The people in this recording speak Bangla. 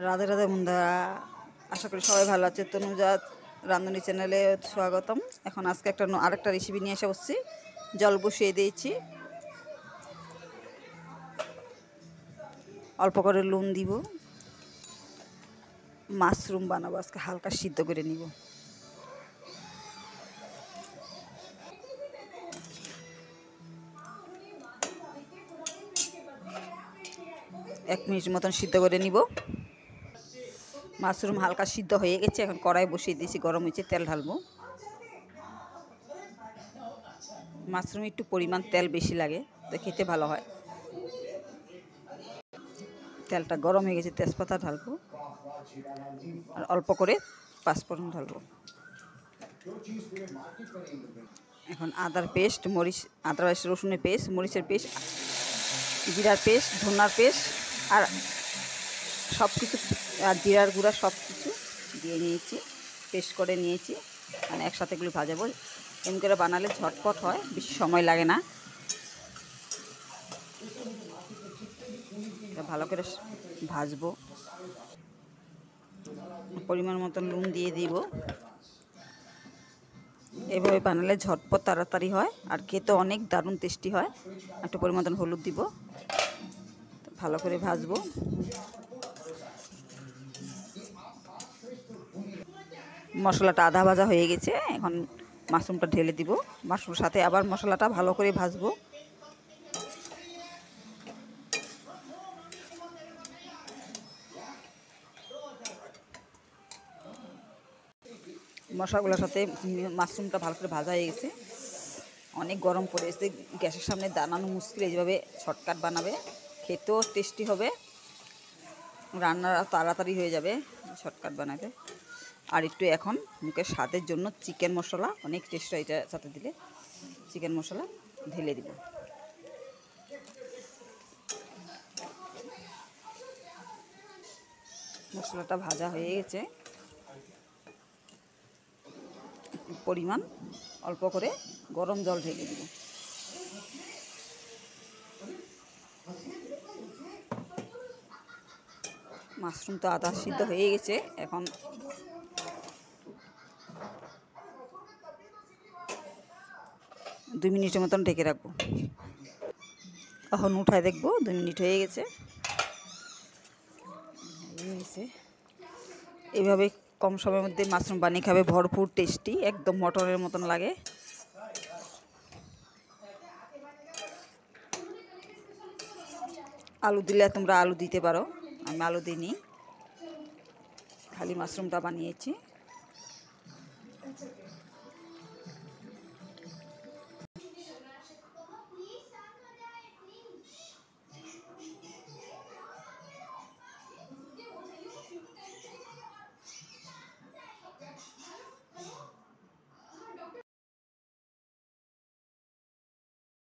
রাধে রাধে বন্ধুরা, আশা করি সবাই ভালো আছে। তনুজা রাঁধুনি চ্যানেলে স্বাগতম। এখন আজকে আরেকটা রেসিপি নিয়ে এসে বসছি। জল বসিয়ে দিয়েছি, অল্প করে নুন দিব। মাশরুম বানাবো আজকে, হালকা সিদ্ধ করে নিব। এক মিনিট মতন সিদ্ধ করে নিব। মাশরুম হালকা সিদ্ধ হয়ে গেছে, এখন কড়াই বসিয়ে দিয়েছি, গরম হয়েছে, তেল ঢালবো। মাশরুম একটু পরিমাণ তেল বেশি লাগে, তো খেতে ভালো হয়। তেলটা গরম হয়ে গেছে, তেজপাতা ঢালবো আর অল্প করে পাঁচফোড়ন ঢালবো। এখন আদার পেস্ট, আদা রসুনের পেস্ট, মরিচের পেস্ট, জিরার পেস্ট, ধনার পেস্ট আর সব কিছু, আর জিরার গুঁড়া সব কিছু দিয়ে নিয়েছি, পেস্ট করে নিয়েছি। মানে একসাথে এগুলো ভাজাবো। এমনি করে বানালে ঝটপট হয়, বেশি সময় লাগে না। ভালো করে ভাজবো। পরিমাণ মতো নুন দিয়ে দিব। এভাবে বানালে ঝটপট তাড়াতাড়ি হয় আর খেতে অনেক দারুণ টেস্টি হয়। একটু পরিমাণ হলুদ দিব, ভালো করে ভাজবো। মশলাটা আধা ভাজা হয়ে গেছে, এখন মাশরুমটা ঢেলে দিব। মাশরুমের সাথে আবার মশলাটা ভালো করে ভাজবো। মশলাগুলোর সাথে মাশরুমটা ভালো করে ভাজা হয়ে গেছে। অনেক গরম পড়ে এসে, গ্যাসের সামনে দাঁড়ানো মুশকিল। এইভাবে শর্টকাট বানাবে, খেতেও টেস্টি হবে, রান্না তাড়াতাড়ি হয়ে যাবে শর্টকাট বানাবে। আর একটু এখন মুখের স্বাদের জন্য চিকেন মশলা, অনেক টেস্ট হয় এটার সাথে দিলে। চিকেন মশলা ঢেলে দিব। মশলাটা ভাজা হয়ে গেছে, পরিমাণ অল্প করে গরম জল ঢেলে দিব। মাশরুম তো আধা সিদ্ধ হয়ে গেছে, এখন দুই মিনিটের মতন ঢেকে রাখবো। এখন উঠায় দেখবো 2 মিনিট হয়ে গেছে। এইভাবে কম সময়ের মধ্যে মাশরুম বানিয়ে খাবে, ভরপুর টেস্টি, একদম মটরের মতন লাগে। আলু দিলে তোমরা আলু দিতে পারো, আমি আলু দিইনি, খালি মাশরুমটা বানিয়েছি।